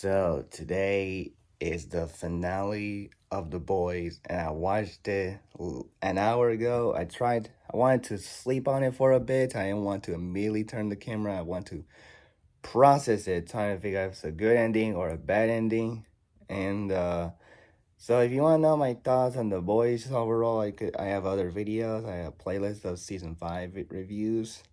So today is the finale of The Boys, and I watched it an hour ago. I wanted to sleep on it for a bit. I didn't want to immediately turn the camera. I want to process it, trying to figure out if it's a good ending or a bad ending. And so if you want to know my thoughts on The Boys overall, I have other videos. I have a playlist of season 5 reviews.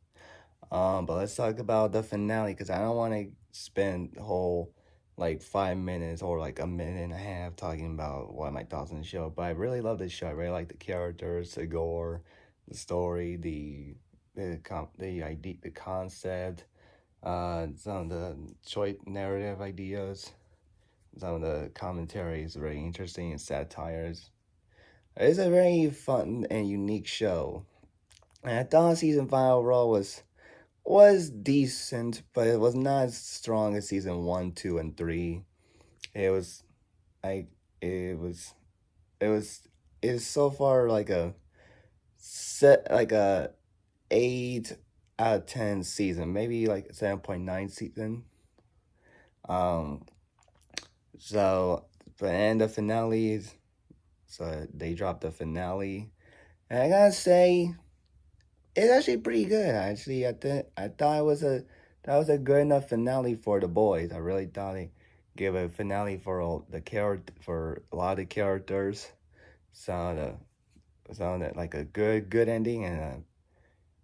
But let's talk about the finale because I don't want to spend the whole like 5 minutes or like a minute and a half talking about what my thoughts on the show. But I really love this show. I really like the characters, the gore, the story, the idea, the concept, some of the choice narrative ideas, some of the commentary is very interesting and satires. It's a very fun and unique show. And I thought season 5 overall was decent, but it was not as strong as season 1, 2, and 3. It was like it was it was it's so far like a set like a 8 out of 10 season, maybe like 7.9 season. Um, so but and the finales, so they dropped the finale, and I gotta say it's actually pretty good. Actually, I thought it was a that was a good enough finale for the boys. I really thought they gave a finale for all the character for a lot of the characters. Sounded like a good ending and a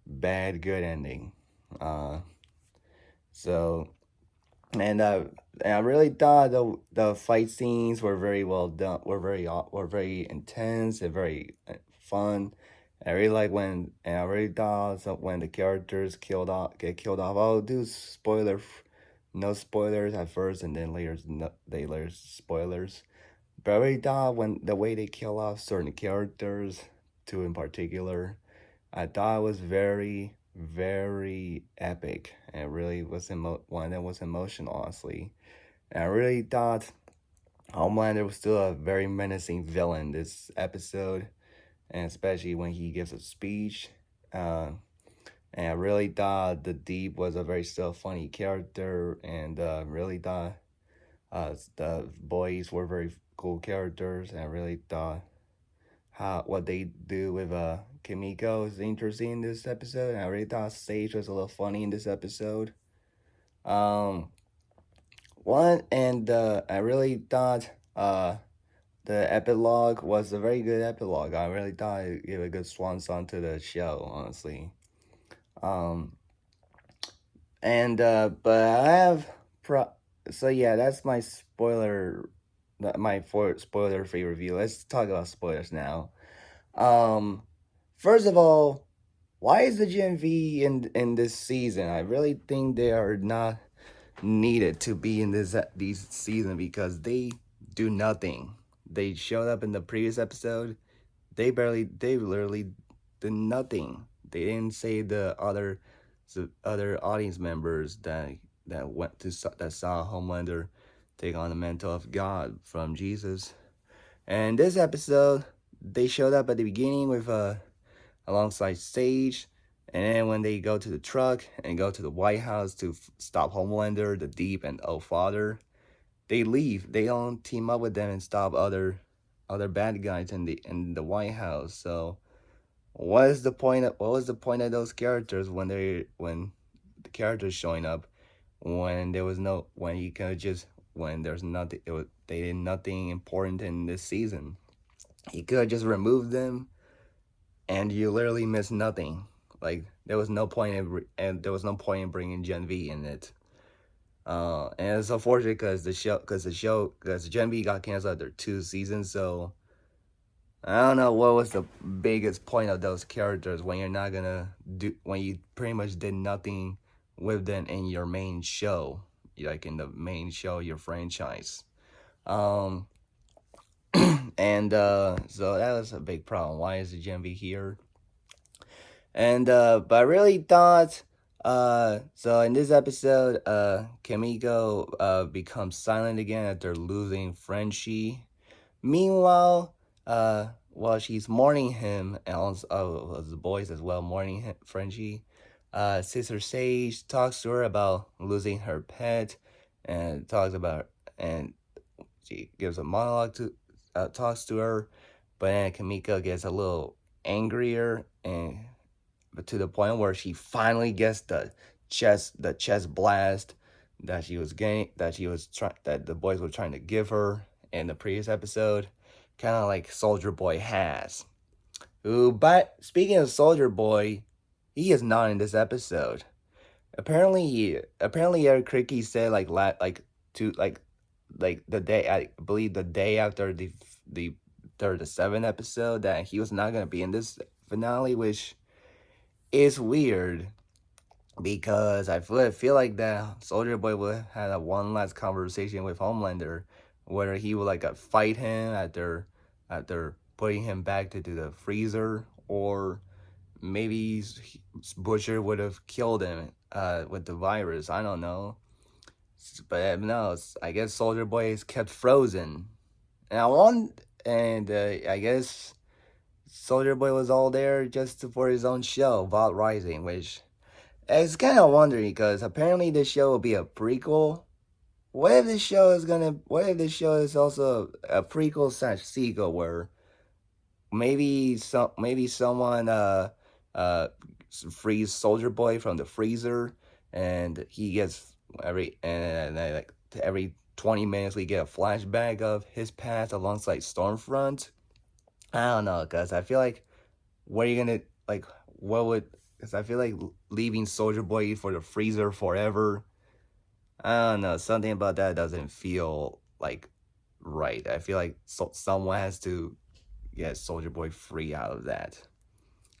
bad good ending. Uh, so and I really thought the fight scenes were very well done. Were very intense and very fun. I really thought when the characters get killed off. I'll do no spoilers at first, and then later spoilers. But I really thought when the way they kill off certain characters, two in particular, I thought it was very epic, and it really was one that was emotional, honestly. And I really thought Homelander was still a very menacing villain this episode, and especially when he gives a speech. Uh, and I really thought the Deep was a very still funny character, and really thought the boys were very cool characters. And I really thought how what they do with Kimiko is interesting in this episode. And I really thought Sage was a little funny in this episode. Um, I really thought the epilogue was a very good epilogue. I really thought it gave a good swan song to the show, honestly. Um, and but I have pro. So yeah, that's my spoiler free review. Let's talk about spoilers now. Um, First of all, why is the GMV in this season? I really think they are not needed to be in these season because they do nothing. They showed up in the previous episode. They literally did nothing. They didn't say the other audience members that saw Homelander take on the mantle of God from Jesus. And this episode, they showed up at the beginning with alongside Sage, and then when they go to the truck and go to the White House to stop Homelander, the Deep, and Oh Father, they leave. They don't team up with them and stop other bad guys in the White House. So what was the point of those characters when the characters showing up when there was no when you could just when there's nothing they did nothing important in this season. You could have just removed them and you literally missed nothing. Like and there was no point in bringing Gen V in it. And it's unfortunate because Gen V got canceled after 2 seasons. So I don't know what was the biggest point of those characters when you're not gonna do when you pretty much did nothing with them in your main show, like in the main show, your franchise. Um, and so that was a big problem. Why is the Gen V here? And but I really thought so in this episode Kimiko becomes silent again after losing Frenchie. Meanwhile, while she's mourning him and also the boys as well mourning Frenchie, Sister Sage talks to her about losing her pet and talks about and she gives a monologue to talks to her, but then Kamiko gets a little angrier and to the point where she finally gets the chest blast that she was getting that the boys were trying to give her in the previous episode, kind of like Soldier Boy has. Who, but speaking of Soldier Boy, he is not in this episode. Apparently Eric Kripke said to like the day, I believe the day after the third the seventh episode, that he was not gonna be in this finale, which is weird because I feel like that Soldier Boy would have a one last conversation with Homelander, whether he would like fight him after putting him back to the freezer, or maybe Butcher would have killed him with the virus. I don't know, but no, I guess Soldier Boy is kept frozen, and I guess Soldier Boy was all there just for his own show, Vault Rising, which it's kind of wondering because apparently this show will be a prequel. What if this show is also a prequel slash sequel where maybe someone frees Soldier Boy from the freezer, and he gets every 20 minutes we get a flashback of his past alongside Stormfront. I don't know, cause I feel like what are you gonna like? What would? Cause I feel like leaving Soldier Boy for the freezer forever. I don't know. Something about that doesn't feel like right. I feel like someone has to get Soldier Boy free out of that.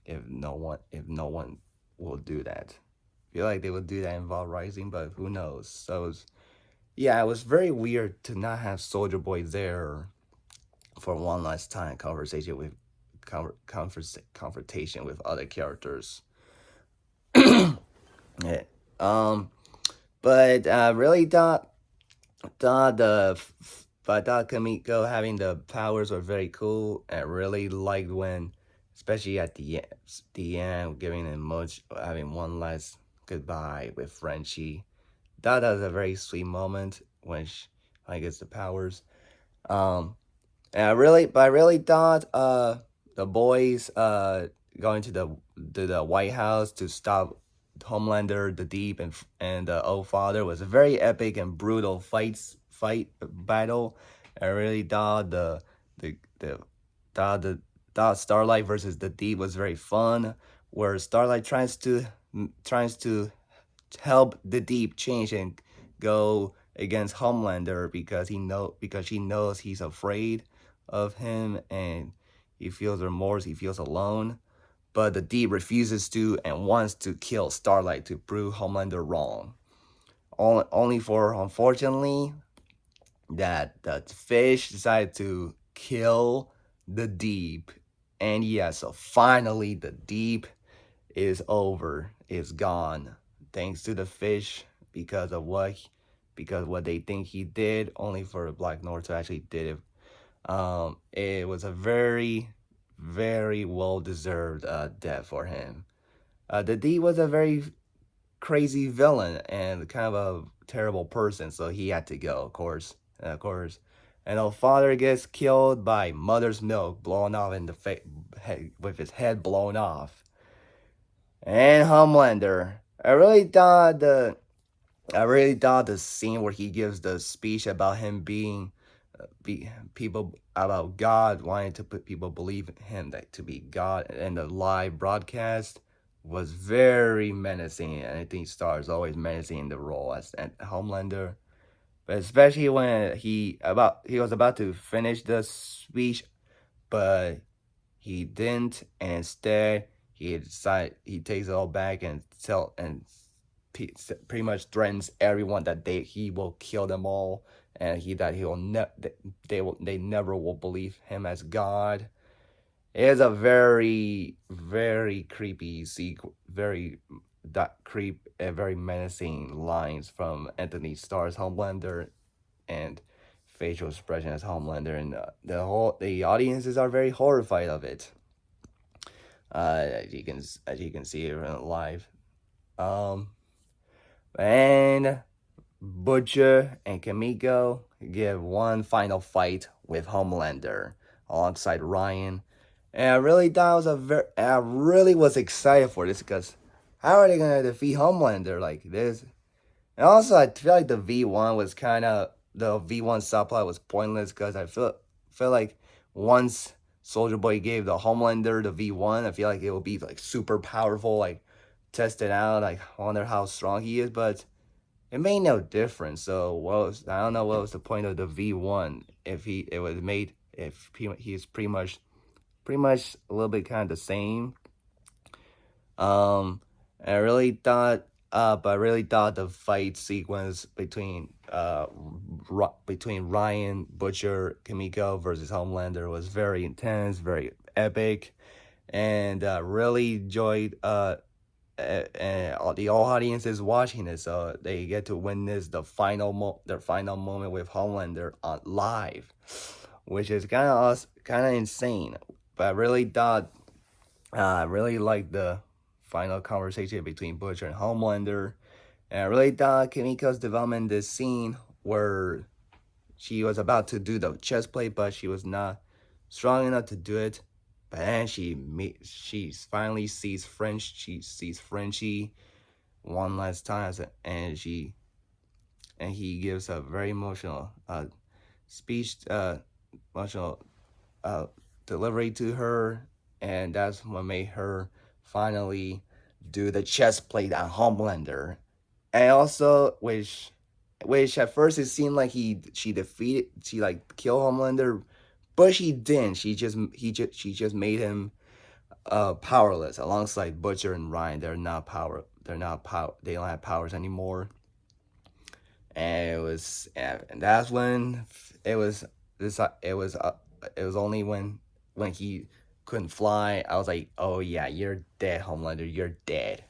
If no one will do that, I feel like they would do that in Vault Rising, but who knows? Yeah, it was very weird to not have Soldier Boy there for one last time conversation with confrontation with other characters. Yeah. But I really thought I thought Kamiko having the powers were very cool. I really liked when, especially at the end, giving him much, having one last goodbye with Frenchie. That was a very sweet moment when I gets the powers. Um, but I really thought the boys going to the White House to stop Homelander, the Deep, and the Old Father was a very epic and brutal fight battle. I really thought the thought the thought Starlight versus the Deep was very fun, where Starlight tries to help the Deep change and go against Homelander because she knows he's afraid of him, and he feels remorse, he feels alone. But the Deep refuses to and wants to kill Starlight to prove Homelander wrong. Only for, unfortunately, that the fish decided to kill the Deep. And yeah, so finally the Deep is over, is gone. Thanks to the fish, because what they think he did, only for Black North to actually did it. It was a very, very well deserved death for him. The D was a very crazy villain and kind of a terrible person, so he had to go, of course. And our father gets killed by mother's milk blown off in the face, with his head blown off. And Homelander, I really thought the scene where he gives the speech about him being people about God, wanting to put people believe him that to be God, and the live broadcast was very menacing. And I think Star is always menacing in the role as Homelander, but especially when he was about to finish the speech, but he didn't, and instead he takes it all back and pretty much threatens everyone that he will kill them all, and they never will believe him as God. It is a very, very creepy very that creep and very menacing lines from Anthony Starr's Homelander and facial expression as Homelander, and the audiences are very horrified of it. As you can see it live. Um, and Butcher and Kamiko give one final fight with Homelander alongside Ryan. And I really thought it was I really was excited for this because how are they gonna defeat Homelander like this? And also, I feel like the V1 subplot was pointless because I feel like once Soldier Boy gave the Homelander the V1, I feel like it will be like super powerful, like test it out, like wonder how strong he is, but it made no difference. So I don't know what was the point of the V1 if it was made if he's pretty much a little bit kind of the same. Um, I really thought, but I really thought the fight sequence between Ryan, Butcher, Kamiko versus Homelander was very intense, very epic, and really enjoyed and all the audiences watching it, so they get to witness their final moment with Homelander on live, which is kind of insane. But I really thought I really liked the final conversation between Butcher and Homelander. And I really thought Kimiko's development in this scene where she was about to do the chest plate, but she was not strong enough to do it. But then she finally sees Frenchie one last time, and he gives a very emotional speech, emotional uh, delivery to her, and that's what made her finally do the chest plate on Homelander. And also, which at first it seemed like she like killed Homelander, but she didn't. She just made him powerless alongside Butcher and Ryan. They don't have powers anymore. And that's when it was this it was only when he couldn't fly. I was like, oh yeah, you're dead, Homelander, you're dead.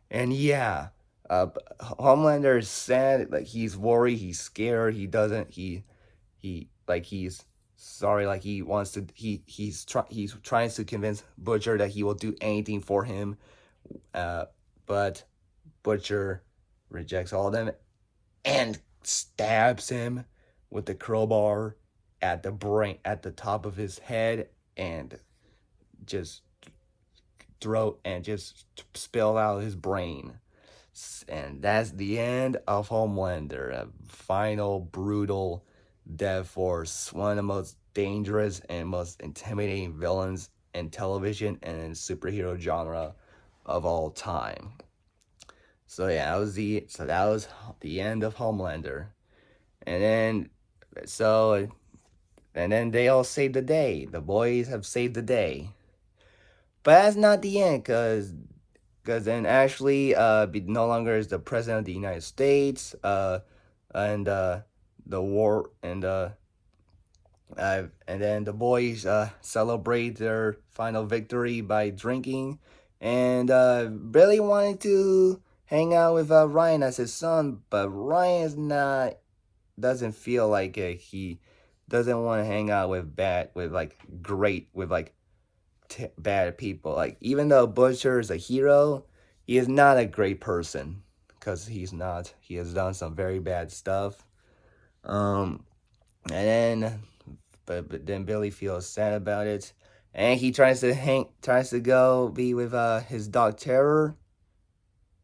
And yeah, Homelander is sad, like he's worried, he's scared, he like he's sorry, like he wants to he's trying to convince Butcher that he will do anything for him, uh but Butcher rejects all of them and stabs him with the crowbar at the top of his head, and just just spill out his brain. And that's the end of Homelander, a final brutal death for one of the most dangerous and most intimidating villains in television and in superhero genre of all time. So yeah, that was the end of Homelander. And then so and then they all saved the day. The boys have saved the day. But that's not the end, cause then Ashley no longer is the president of the United States. And the war and then the boys celebrate their final victory by drinking, and Billy wanted to hang out with Ryan as his son, but Ryan is not doesn't feel like he doesn't want to hang out with bad people. Like even though Butcher is a hero, he is not a great person because he's not. He has done some very bad stuff. Um, and then but then Billy feels sad about it, and he tries to go be with his dog Terror,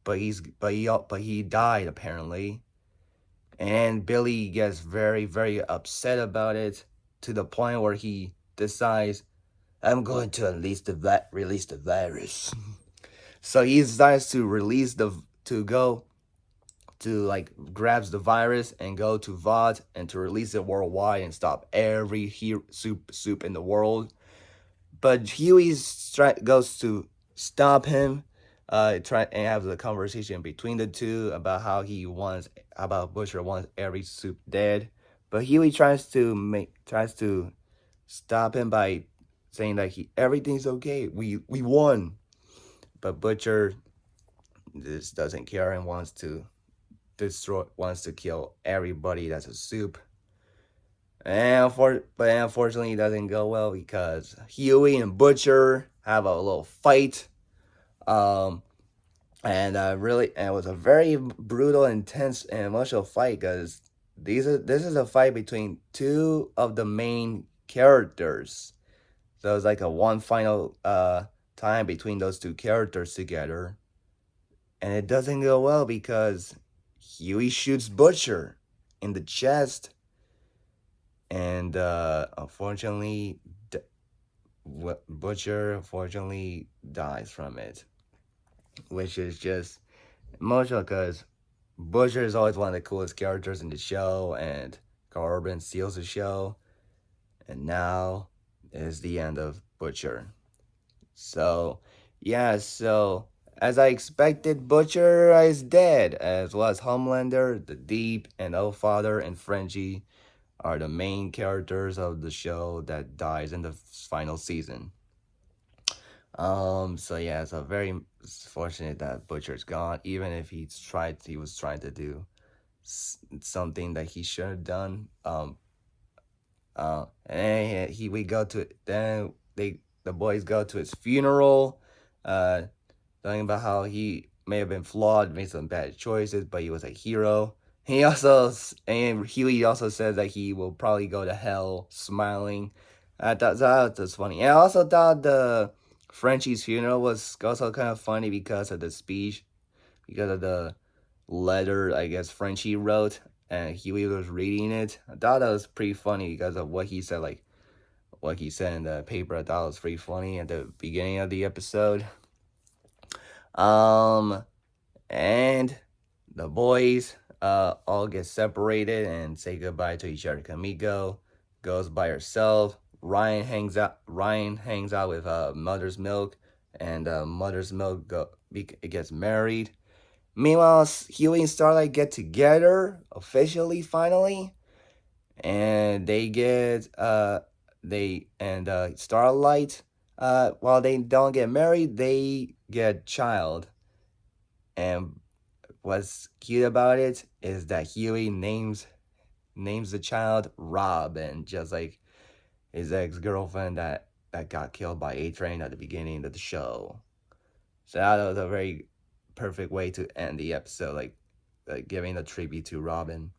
but he died apparently, and Billy gets very very upset about it to the point where he decides, I'm going to release the virus. So he decides to release the to go to like grabs the virus and go to VOD and to release it worldwide and stop every soup in the world. But Huey goes to stop him, try and have the conversation between the two about about Butcher wants every soup dead. But Huey tries to stop him by saying that everything's okay. We won. But Butcher just doesn't care and wants to kill everybody that's a soup. But unfortunately, it doesn't go well because Huey and Butcher have a little fight. Um, And it was a very brutal, intense, and emotional fight because this is a fight between two of the main characters. So it's like a one final time between those two characters together, and it doesn't go well because Huey shoots Butcher in the chest, and unfortunately, Butcher unfortunately dies from it, which is just emotional because Butcher is always one of the coolest characters in the show, and Carl Urban steals the show, and now is the end of Butcher. So, yeah, so as I expected, Butcher is dead, as well as Homelander, the Deep, and Father and Frenchie are the main characters of the show that dies in the final season. So yeah, it's a very fortunate that Butcher's gone, even if he was trying to do something that he should have done. And we go to then the boys go to his funeral, uh, talking about how he may have been flawed, made some bad choices, but he was a hero. And Huey also says that he will probably go to hell smiling. I thought that was funny. And I also thought the Frenchie's funeral was also kind of funny because of the speech, because of the letter I guess Frenchie wrote and Huey was reading it. I thought that was pretty funny because of what he said, like what he said in the paper. I thought it was pretty funny at the beginning of the episode. Um, and the boys all get separated and say goodbye to each other. Kamiko goes by herself. Ryan hangs out with Mother's Milk, and Mother's Milk gets married. Meanwhile, Huey and Starlight get together officially finally, and they get Starlight, while they don't get married, they get child. And what's cute about it is that Huey names the child Robin, just like his ex-girlfriend that got killed by A-Train at the beginning of the show. So that was a very perfect way to end the episode, like giving a tribute to Robin.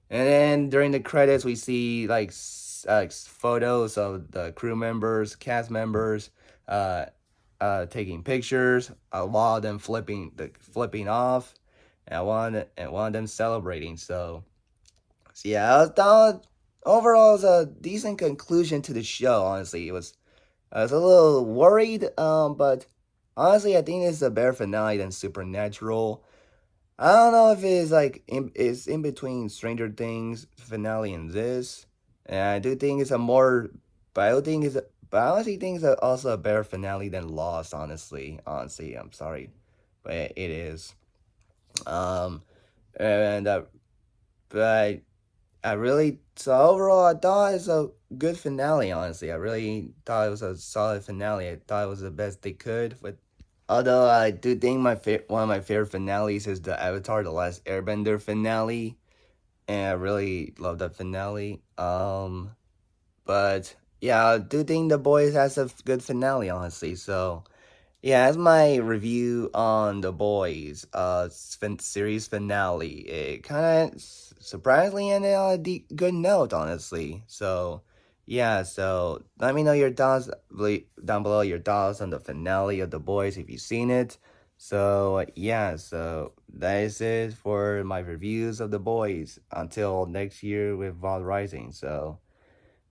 And then during the credits, we see photos of the crew members, cast members, uh, taking pictures. A lot of them flipping off, and one of them celebrating. So yeah, I thought overall it was a decent conclusion to the show. Honestly, I was a little worried, but honestly, I think it's a better finale than Supernatural. I don't know if it's in between Stranger Things finale and this, and I do think it's a more, but I don't think it's, but I honestly think it's also a better finale than Lost. Honestly, I'm sorry, but it is. Um, and but I really so overall I thought it's a good finale. Honestly, I really thought it was a solid finale. I thought it was the best they could with. Although I do think one of my favorite finales is the Avatar: The Last Airbender finale, and I really love that finale. But yeah, I do think The Boys has a good finale, honestly. So yeah, that's my review on The Boys, series finale. It kind of surprisingly ended on a good note, honestly. So, yeah, so let me know your thoughts down below, your thoughts on the finale of The Boys if you've seen it. So, yeah, so that is it for my reviews of The Boys until next year with VOD Rising. So,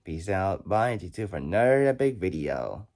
peace out, bye, and see you for another epic video.